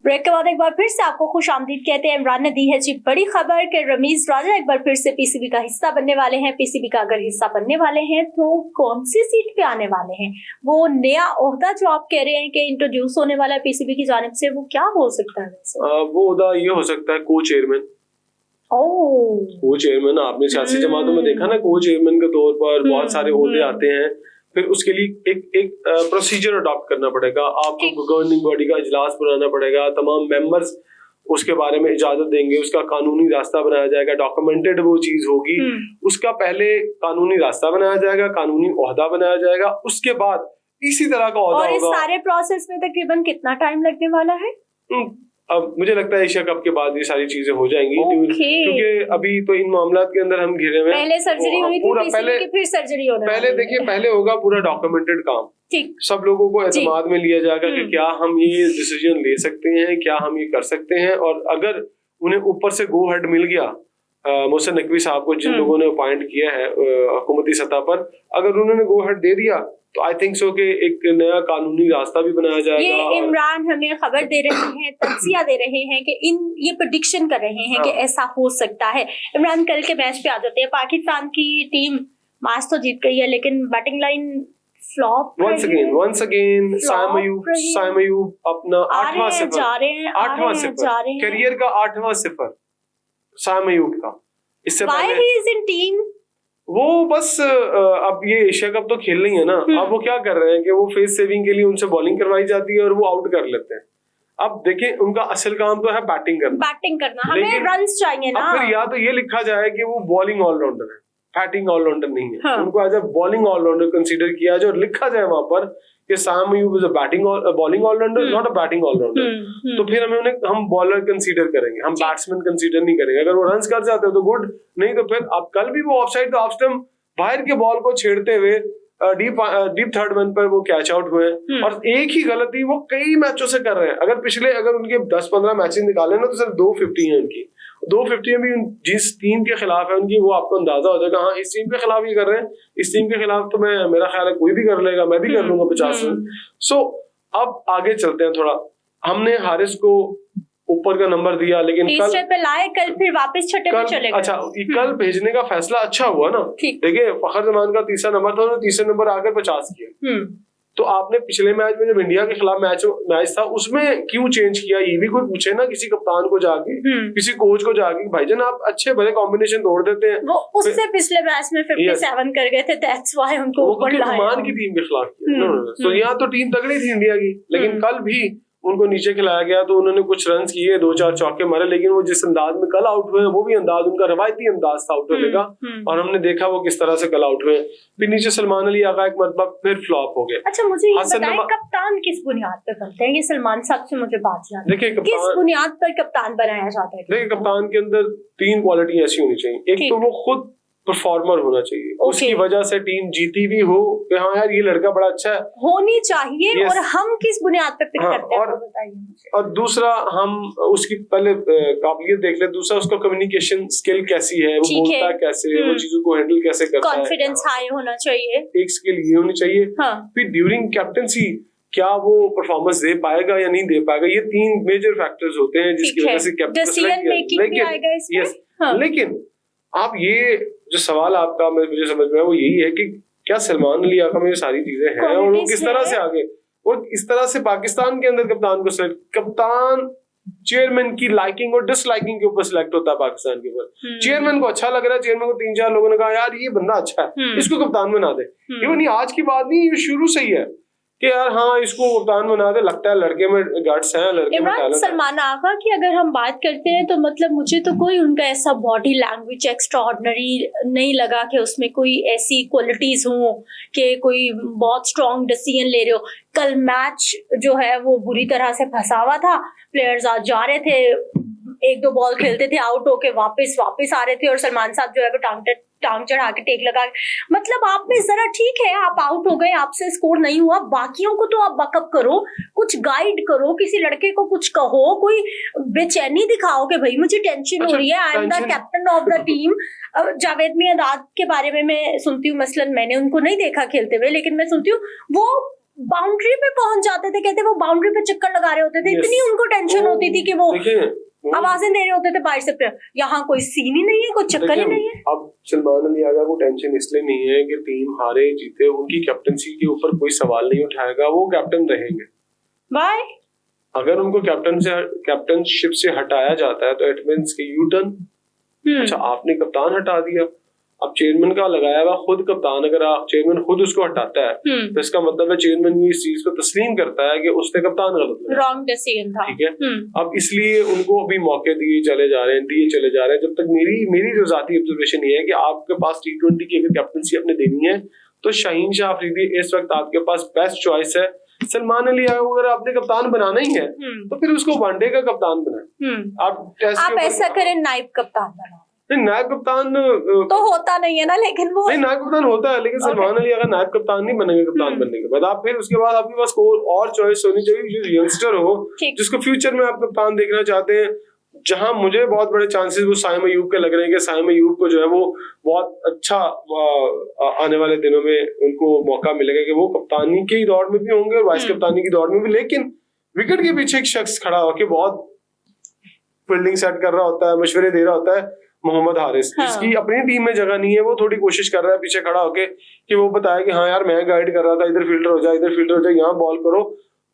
Break के बाद एक बार फिर से आपको खुशामदीद कहते हैं। इमरान ने दी है जी बड़ी खबर कि रमीज राजा एक बार फिर से पीसीबी का हिस्सा बनने वाले हैं। पीसीबी का अगर हिस्सा बनने वाले हैं तो कौन सी सीट पे आने वाले हैं? वो नया ओहदा जो आप कह रहे हैं कि इंट्रोड्यूस होने वाला है पीसीबी की जानिब से, वो क्या हो सकता है? वो ओहदा ये हो सकता है को चेयरमैन। को चेयरमैन आपने सियासी जमातों में देखा ना, को चेयरमैन के तौर पर बहुत सारे ओहदे आते हैं। फिर उसके लिए एक प्रोसीजर अडॉप्ट करना पड़ेगा, आपको गवर्निंग बॉडी का इजलास बुलाना पड़ेगा, तमाम मेंबर्स उसके बारे में इजाजत देंगे, उसका कानूनी रास्ता बनाया जाएगा, डॉक्यूमेंटेड वो चीज होगी, उसका पहले कानूनी रास्ता बनाया जाएगा, कानूनी ओहदा बनाया जाएगा, उसके बाद इसी तरह का ओहदा होगा। और इस सारे प्रोसेस में तकरीबन कितना टाइम लगने वाला है? अब मुझे लगता है एशिया कप के बाद ये सारी चीजें हो जाएंगी, क्योंकि अभी तो इन मामलात के अंदर हम घिरे हुए हैं। पहले सर्जरी हुई थी, पहले फिर सर्जरी होने पहले देखिए, पहले होगा पूरा डॉक्यूमेंटेड काम, सब लोगों को एतमाद में लिया जाएगा कि क्या हम ये डिसीजन ले सकते हैं, क्या हम ये कर सकते हैं। और अगर उन्हें ऊपर से गो हेड मिल गया मोहसिन नकवी साहब को, जिन लोगों ने अपॉइंट किया है हुकूमती सतह पर, अगर उन्होंने गो हेड दे दिया तो आई थिंक सो कि एक नया कानूनी रास्ता भी बनाया जाएगा। ये इमरान हमें खबर दे रहे हैं, तज्जिया दे रहे हैं कि ये प्रेडिक्शन कर रहे हैं कि ऐसा हो सकता है। इमरान कल के मैच पे आ जाते हैं। पाकिस्तान की टीम मैच तो जीत गई है, लेकिन batting line flop once again Saim Ayub अपना 8वां सिफर करियर का 8वां सिफर साइम अयूब का। इससे पहले वो बस अब ये एशिया कप तो खेल रही है ना, अब वो क्या कर रहे हैं कि वो फेस सेविंग के लिए उनसे बॉलिंग करवाई जाती है और वो आउट कर लेते हैं। अब देखें, उनका असल काम तो है बैटिंग करना, हमें रन्स चाहिए ना। अब फिर या तो ये लिखा जाए कि वो बॉलिंग ऑलराउंडर है, बैटिंग ऑलराउंडर नहीं है। हाँ। उनको as a bowling all-rounder consider किया जाए और लिखा जाए वहां पर कि Saim Ayub is a bowling all-rounder, not a batting all-rounder. तो फिर हम बॉलर कंसीडर करेंगे, हम बैट्समैन कंसीडर नहीं करेंगे। अगर वो रन्स कर जाते हो तो गुड, नहीं तो फिर अब कल भी वो ऑफसाइड तो ऑफ स्टंप बाहर के बॉल को छेड़ते हुए डीप थर्ड मैन पर वो कैच आउट हुए। और एक ही गलती वो कई मैचों से कर रहे हैं। अगर उनके 10-15 मैचेस निकाले ना तो सिर्फ 250 है उनकी। 250 भी जिस टीम के खिलाफ है उनकी, वो आपको अंदाजा हो जाएगा, हाँ इस टीम के खिलाफ ये कर रहे हैं, इस टीम के खिलाफ तो मेरा ख्याल है कोई भी कर लेगा, मैं भी कर लूंगा 50 रन। सो अब आगे चलते हैं थोड़ा। हमने हारिस को ऊपर का नंबर दिया, लेकिन कल फिर वापस छठे पे चले गए। अच्छा, कल भेजने का फैसला अच्छा हुआ ना। देखिए, फखर जमान का तीसरा नंबर था, उन्होंने तीसरे नंबर आकर 50 किया। तो आपने पिछले मैच में जब इंडिया के खिलाफ मैच था उसमें क्यों चेंज किया? ये भी कोई पूछे ना किसी कप्तान को जाके, किसी कोच को जाके, भाईजान आप अच्छे भले कॉम्बिनेशन तोड़ देते हैं। वो उससे पिछले मैच में 57 कर गए थे, दैट्स व्हाई उनको ऊपर लाया। ओमान की टीम के खिलाफ किया। तो यहाँ तो टीम तगड़ी थी इंडिया की, लेकिन कल भी उनको नीचे खिलाया गया तो उन्होंने कुछ रन किए, 2-4 चौके मारे, लेकिन वो जिस अंदाज में कल आउट हुए वो भी अंदाज उनका रवायती अंदाज था आउट होने का। और हमने देखा वो किस तरह से कल आउट हुए। फिर नीचे सलमान अली आगा एक मरतबा फिर फ्लॉप हो गए। अच्छा, मुझे ये बताएं, कप्तान किस बुनियाद पर बनते हैं? ये सलमान साहब से मुझे बात जाननी है, किस बुनियाद पर कप्तान बनाया जाता है? देखिए, कप्तान के अंदर 3 क्वालिटी ऐसी होनी चाहिए। एक तो वो खुद परफॉर्मर होना चाहिए, उसकी वजह से टीम जीती भी हो कि हाँ यार ये लड़का बड़ा अच्छा है, होनी चाहिए। और हम किस बुनियाद पे पिक करते हैं वो बताइए मुझे। और दूसरा, हम उसकी पहले काबिलियत देख ले, दूसरा उसका कम्युनिकेशन स्किल कैसी है, वो बोलता है कैसे, वो चीजों को हैंडल कैसे करता है, कॉन्फिडेंस हाई होना चाहिए, एक स्किल ये होनी चाहिए। फिर ड्यूरिंग कैप्टनसी क्या वो परफॉर्मेंस दे पाएगा या नहीं दे पाएगा, ये 3 मेजर फैक्टर्स होते हैं जिसकी वजह से कैप्टन। लेकिन आप ये जो सवाल आपका मुझे समझ में है वो यही है कि क्या सलमान अली आका में ये सारी चीजें हैं और वो किस तरह से आगे, और इस तरह से पाकिस्तान के अंदर कप्तान चेयरमैन की लाइकिंग और डिसलाइकिंग के ऊपर सिलेक्ट होता है पाकिस्तान के ऊपर। चेयरमैन को अच्छा लग रहा है, चेयरमैन को 3-4 लोगों ने कहा यार ये बंदा अच्छा है, इसको कप्तान बना दे। इवन ये आज की बात नहीं, ये शुरू से ही है कि यार हाँ इसको कप्तान बना दे, लगता है लड़के में गट्स हैं, लड़के में टैलेंट है। सलमान आगा की अगर हम बात करते हैं तो मतलब मुझे तो कोई उनका ऐसा बॉडी लैंग्वेज एक्स्ट्राऑर्डिनरी नहीं लगा कि उसमें कोई ऐसी क्वालिटीज हो कि कोई बहुत स्ट्रॉन्ग डिसीजन ले रहे हो। कल मैच जो है वो बुरी तरह से फंसा हुआ था, प्लेयर्स आज जा रहे थे, 1-2 बॉल खेलते थे, आउट होके वापस आ रहे थे, और सलमान साहब जो है वो टांग चढ़ा के टेक लगा, मतलब आप में जरा ठीक है आप आउट हो गए, आपसे स्कोर नहीं हुआ, बाकियों को तो आप बकअप करो, कुछ गाइड करो, किसी लड़के को कुछ कहो, कोई बेचैनी दिखाओ कि भाई मुझे टेंशन हो रही है, I am the captain of the team. Javed Miandad के बारे में मैं सुनती हूँ, मसलन मैंने उनको नहीं देखा खेलते हुए, लेकिन मैं सुनती हूँ वो बाउंड्री पे पहुंच जाते थे, कहते वो बाउंड्री पे चक्कर लगा रहे होते थे, इतनी उनको टेंशन होती थी कि वो आवाजें दे रहे होते थे बाहर से। यहाँ कोई सीन ही नहीं है, कोई चक्कर ही नहीं है। अब सलमान अली आगा को टेंशन इसलिए नहीं है कि टीम हारे जीते, उनकी कैप्टनसी के ऊपर कोई सवाल नहीं उठाएगा, वो कैप्टन रहेंगे। बाय अगर उनको कैप्टनशिप से हटाया जाता है तो इट मींस कि यू टर्न। अच्छा, आपने कप्तान हटा दिया, अब चेयरमैन का लगाया हुआ खुद कप्तान, अगर चेयरमैन खुद उसको हटाता है तो इसका मतलब है चेयरमैन ये इस चीज को तस्लीम करता है कि उसने कप्तान गलत लगाया, रॉन्ग डिसीजन था। ठीक है, अब इसलिए उनको अभी मौके दिए चले जा रहे हैं। जब तक मेरी जो जाती ऑब्जर्वेशन ये है कि आपके पास T20 की अगर कैप्टनसी आपने देनी है तो शाहीन शाह अफरीदी इस वक्त आपके पास बेस्ट चॉइस है। सलमान अली अगर आपने कप्तान बनाना ही है तो फिर उसको वनडे का कप्तान बनाए। आप ऐसा करें, नाइब कप्तान बनाओ। नायब कप्तान तो होता नहीं है ना, लेकिन वो नहीं, नायब कप्तान होता है, लेकिन सलमान अली अगर नायब कप्तान नहीं बनेंगे कप्तान बनने के बाद, आप फिर उसके बाद आपके पास कोई और चॉइस होनी चाहिए जो यंगस्टर हो, जिसको फ्यूचर में आप कप्तान देखना चाहते हैं। जहां मुझे बहुत बड़े चांसेस वो साइम अयूब के लग रहे हैं कि साइम अयूब को जो है वो बहुत अच्छा आने वाले दिनों में उनको मौका मिलेगा कि वो कप्तानी की दौड़ में भी होंगे और वाइस कप्तानी की दौड़ में भी, लेकिन विकेट के पीछे एक शख्स खड़ा होकर बहुत फील्डिंग सेट कर रहा होता है, मशवरे दे रहा होता है, मोहम्मद हारिस, जिसकी अपनी टीम में जगह नहीं है। वो थोड़ी कोशिश कर रहा है पीछे खड़ा होके कि वो बताए कि हाँ यार मैं गाइड कर रहा था, इधर फील्डर हो जाए, यहाँ बॉल करो।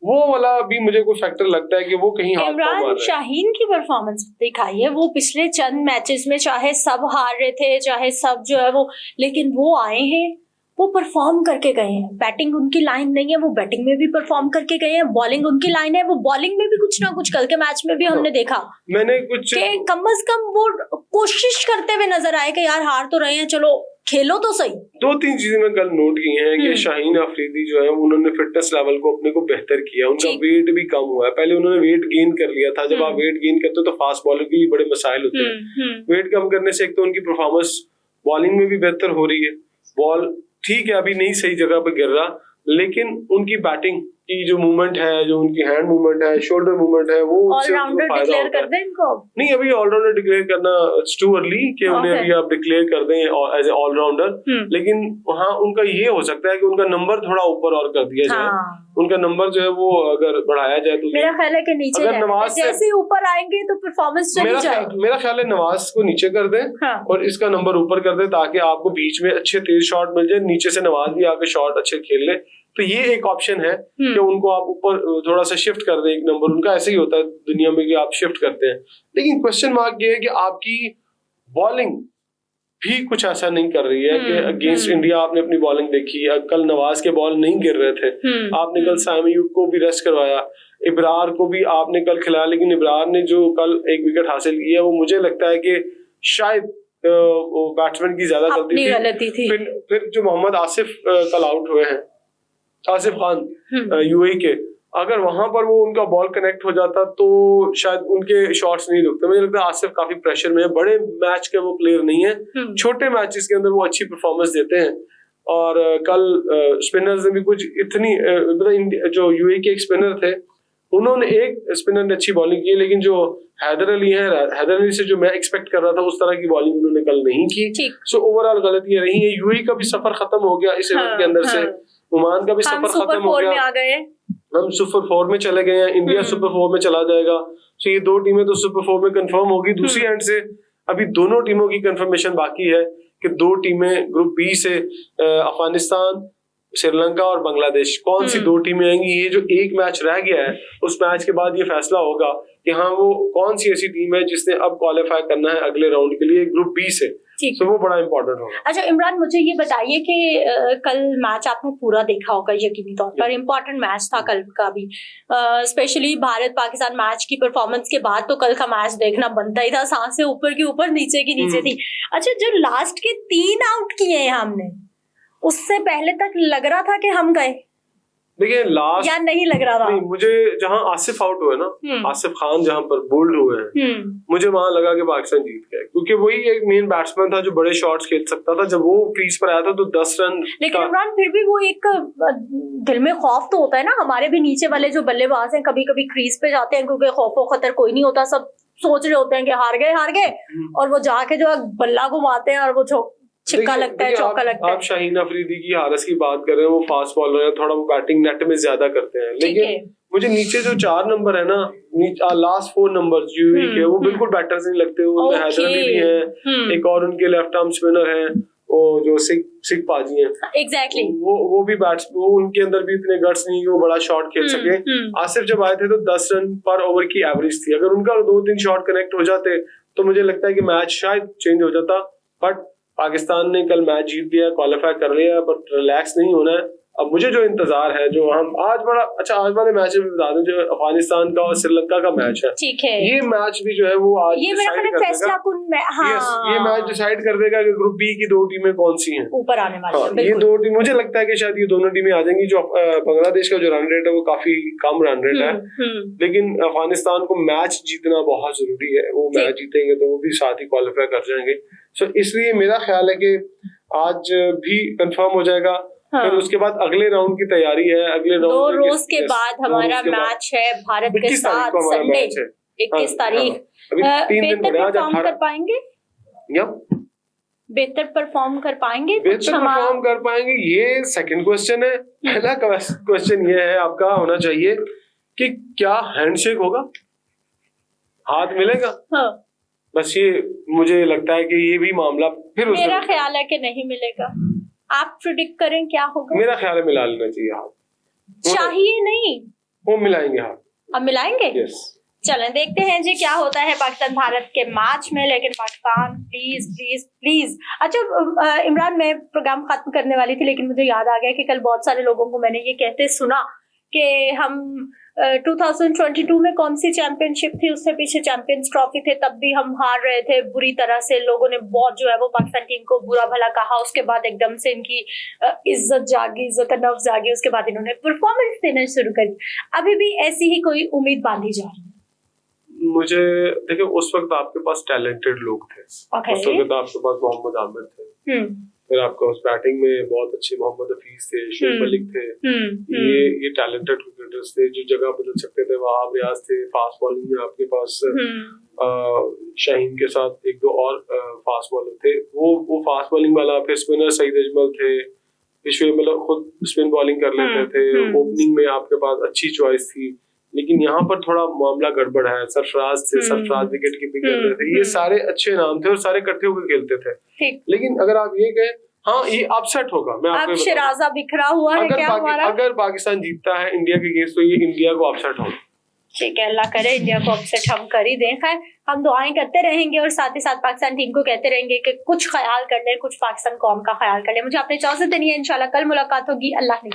वो वाला भी मुझे कोई फैक्टर लगता है कि वो कहीं हाथ पांव मार रहा है। शाहीन की परफॉर्मेंस दिखाई है, वो पिछले चंद मैचेस में चाहे सब हार रहे थे, चाहे सब जो है वो, लेकिन वो आए हैं, वो परफॉर्म करके गए हैं। बैटिंग उनकी लाइन नहीं है, वो बैटिंग में भी परफॉर्म करके गए हैं। बॉलिंग उनकी लाइन है, वो बॉलिंग में भी कुछ ना कुछ, कल के मैच में भी हमने देखा मैंने कुछ कि कम से कम वो कोशिश करते हुए नजर आए कि यार हार तो रहे हैं, चलो खेलो तो सही। 2-3 चीजें मैं कल नोट की हैं कि शाहीन अफरीदी जो है उन्होंने फिटनेस लेवल को अपने को बेहतर किया, उनका वेट भी कम हुआ है। पहले उन्होंने वेट गेन कर लिया था, जब आप वेट गेन करते हो तो फास्ट बॉलर के लिए बड़े मसाइल होते हैं। वेट कम करने से एक तो उनकी परफॉर्मेंस बॉलिंग में भी बेहतर हो रही है, बॉल ठीक है अभी नहीं सही जगह पे गिर रहा, लेकिन उनकी बैटिंग की जो मूवमेंट है, जो उनकी हैंड मूवमेंट है, शोल्डर मूवमेंट है, वो ऑलराउंडर डिक्लेयर कर दें इनको। नहीं, अभी ऑलराउंडर डिक्लेयर करना इट्स टू अर्ली कि उन्हें अभी आप डिक्लेयर कर दें एज ए ऑलराउंडर, लेकिन वहाँ उनका ये हो सकता है कि उनका नंबर थोड़ा ऊपर और कर दिया जाए। उनका नंबर जो है वो अगर बढ़ाया जाए तो मेरा ख्याल है कि नीचे अगर नवाज जैसे ऊपर आएंगे तो परफॉर्मेंस चली जाएगी। मेरा ख्याल है नवाज को नीचे कर दें और इसका नंबर ऊपर कर दें, ताकि आपको बीच में अच्छे तेज शॉट मिल जाए, नीचे से नवाज भी आके शॉट अच्छे खेल ले। तो ये एक ऑप्शन है कि उनको आप ऊपर थोड़ा सा शिफ्ट कर दें एक नंबर। उनका ऐसे ही होता है दुनिया में कि आप शिफ्ट करते हैं, लेकिन क्वेश्चन मार्क ये है कि आपकी बॉलिंग भी कुछ ऐसा नहीं कर रही है कि अगेंस्ट इंडिया आपने अपनी बॉलिंग देखी। कल नवाज के बॉल नहीं गिर रहे थे, आपने कल साइम अयूब को भी रेस्ट करवाया, इब्रार को भी आपने कल खिलाया, लेकिन इब्रार ने जो कल एक विकेट हासिल किया वो मुझे लगता है कि शायद बैट्समैन की ज्यादा गलती थी। फिर जो मोहम्मद आसिफ कल आउट हुए हैं, आसिफ खान यूएई के, अगर वहां पर वो उनका बॉल कनेक्ट हो जाता तो शायद उनके शॉट्स नहीं रुकते। मुझे लगता है आसिफ काफी प्रेशर में है, बड़े मैच के वो प्लेयर नहीं है, छोटे मैचेस के अंदर वो अच्छी परफॉर्मेंस देते हैं। और कल स्पिनर्स ने भी कुछ इतनी मतलब जो यूएई के एक स्पिनर थे उन्होंने एक स्पिनर ने अच्छी बॉलिंग की, लेकिन जो हैदर अली है, हैदर अली से जो मैं एक्सपेक्ट कर रहा था उस तरह की बॉलिंग उन्होंने कल नहीं की। सो ओवरऑल गलतियां रही है। यूएई का भी सफर खत्म हो गया इस इवेंट के अंदर से, ओमान का भी सफर खत्म हो गया, हम सुपर 4 में चले गए हैं, इंडिया सुपर 4 में चला जाएगा। तो ये 2 टीमें तो सुपर 4 में कंफर्म होगी। दूसरी एंड से अभी दोनों टीमों की कंफर्मेशन बाकी है कि 2 टीमें ग्रुप बी से अफगानिस्तान, श्रीलंका और बांग्लादेश, कौन सी 2 टीमें आएंगी। ये जो एक मैच रह गया है उस मैच के बाद ये फैसला होगा कि हाँ वो कौन सी ऐसी टीम है जिसने अब क्वालिफाई करना है अगले राउंड के लिए ग्रुप बी से। तो वो बड़ा इंपॉर्टेंट होगा। अच्छा इमरान, मुझे ये बताइए कि कल मैच आपने पूरा देखा होगा यकीनी तौर पर, इम्पोर्टेंट मैच था कल का भी, स्पेशली भारत पाकिस्तान मैच की परफॉर्मेंस के बाद तो कल का मैच देखना बनता ही था। सांसें ऊपर की ऊपर, नीचे की नीचे थी। अच्छा, जो लास्ट के 3 आउट किए हैं हमने, उससे पहले तक लग रहा था कि हम गए, देखिए लास्ट या नहीं लग रहा था? नहीं, मुझे जहां आसिफ आउट हुए ना, आसिफ खान जहां पर बोल्ड हुए हैं, मुझे वहां लगा कि पाकिस्तान जीत गया, क्योंकि वही एक मेन बैट्समैन था जो बड़े शॉट्स खेल सकता था। जब वो क्रीज पर आया था तो 10 रन, लेकिन इमरान फिर भी वो एक दिल में खौफ तो होता है ना। हमारे भी नीचे वाले जो बल्लेबाज हैं कभी कभी क्रीज पे जाते हैं क्योंकि खौफो खतर कोई नहीं होता, सब सोच रहे होते हैं कि हार गए, और वो जाके जो बल्ला घुमाते हैं और वो छिक्का लगता है, चौका लगता है। आप शाहीन अफरीदी की, हारिस की बात कर रहे हैं, वो फास्ट बॉलर है, थोड़ा वो बैटिंग नेट में ज्यादा करते हैं, लेकिन मुझे नीचे जो 4 नंबर है ना, लास्ट 4 नंबर यूवी के, वो बिल्कुल बैटर्स नहीं लगते। उनमें हैदर अली भी है, एक और उनके लेफ्ट आर्म स्पिनर है, वो जो सिख पाजी हैं, एग्जैक्टली वो भी वो उनके अंदर भी इतने गट्स नहीं कि वो बड़ा शॉट खेल सके। आसिफ जब आए थे तो 10 रन पर ओवर की एवरेज थी, अगर उनका 2-3 शॉट कनेक्ट हो जाते तो मुझे लगता है कि मैच शायद चेंज हो जाता। बट पाकिस्तान ने कल मैच जीत लिया, क्वालिफाई कर लिया, बट रिलैक्स नहीं होना है। अब मुझे जो इंतजार है, जो हम आज बड़ा अच्छा, आज वाले मैच में बता दें, जो अफगानिस्तान का और श्रीलंका का मैच है, ठीक है, ये मैच भी जो है वो आज ये मेरा फैसला कुन में, हाँ, ये मैच डिसाइड कर देगा कि ग्रुप बी की 2 टीमें कौन सी हैं ऊपर आने वाली हैं। ये 2 टीम, मुझे लगता है कि शायद ये दोनों टीमें आ जाएंगी। जो बांग्लादेश का जो रन रेट है वो काफी कम रन रेट है, लेकिन अफगानिस्तान को मैच जीतना बहुत जरूरी है। वो मैच जीतेंगे तो वो भी साथ ही क्वालिफाई कर जाएंगे। सो इसलिए मेरा ख्याल है कि आज भी कंफर्म हो जाएगा। हाँ। फिर उसके बाद अगले राउंड की तैयारी है। अगले राउंड 2 रोज के बाद हमारा मैच है भारत के साथ, संडे 21 तारीख। बेहतर परफॉर्म कर पाएंगे, बेहतर परफॉर्म कर पाएंगे, बेहतर परफॉर्म कर पाएंगे, ये सेकंड क्वेश्चन है। पहला क्वेश्चन ये है आपका होना चाहिए कि क्या हैंडशेक होगा, हाथ मिलेगा। हाँ। बस ये मुझे लगता है कि ये भी मामला फिर मेरा ख्याल है कि नहीं मिलेगा। आप प्रेडिक्ट करें क्या होगा? मेरा ख्याल है मिला लेना चाहिए हाथ। चाहिए नहीं, वो मिलाएंगे हाथ। अब मिलाएंगे? यस। चलें देखते हैं जी क्या होता है पाकिस्तान भारत के मैच में। लेकिन पाकिस्तान प्लीज प्लीज प्लीज। अच्छा इमरान, मैं प्रोग्राम खत्म करने वाली थी, लेकिन मुझे याद आ गया कि कल बहुत सारे लोगों को मैंने ये कहते सुना कि हम 2022 में कौन सी चैंपियनशिप थी, उससे पीछे चैंपियंस ट्रॉफी थे, तब भी हम हार रहे थे बुरी तरह से। लोगों ने बहुत जो है वो पाकिस्तान टीम को बुरा भला कहा, उसके बाद एकदम से इनकी इज्जत जागी, इज्जत नफ्स जागी, उसके बाद इन्होंने परफॉर्मेंस देना शुरू करी। अभी भी ऐसी ही कोई उम्मीद बांधी जा रही है? मुझे देखिए, उस वक्त आपके पास टैलेंटेड लोग थे। उस वक्त आपके पास मोहम्मद आमिर थे, फिर आपका उस बैटिंग में बहुत अच्छे मोहम्मद हफीज थे, शोएब मलिक थे, ये टैलेंटेड क्रिकेटर्स थे जो जगह बदल सकते थे। वहाब रियाज थे, फास्ट बॉलिंग में आपके पास शाहीन के साथ 1-2 और फास्ट बॉलर थे, वो फास्ट बॉलिंग वाला। फिर स्पिनर सईद अजमल थे, शोएब मलिक खुद स्पिन बॉलिंग कर लेते थे। ओपनिंग में आपके पास अच्छी चॉइस थी, लेकिन यहाँ पर थोड़ा मामला गड़बड़ है। सरफराज थे, सरफराज विकेट कीपिंग कर रहे थे, ये सारे अच्छे नाम थे और सारे इकट्ठे होकर खेलते थे। लेकिन अगर आप ये कहें, हाँ ये अपसेट होगा। मैं आपको शिराजा बिखरा हुआ है क्या हमारा? अगर पाकिस्तान जीतता है इंडिया के अगेंस्ट तो ये इंडिया को अपसेट होगा। ठीक है, अल्लाह करे इंडिया को अपसेट हम कर ही दें। खैर, हम दुआएं करते रहेंगे और साथ ही साथ पाकिस्तान टीम को कहते रहेंगे कि कुछ ख्याल कर ले, कुछ पाकिस्तान कौम का ख्याल कर ले। मुझे अपनी इजाजत देनी है, इंशाल्लाह कल मुलाकात होगी। अल्लाह ने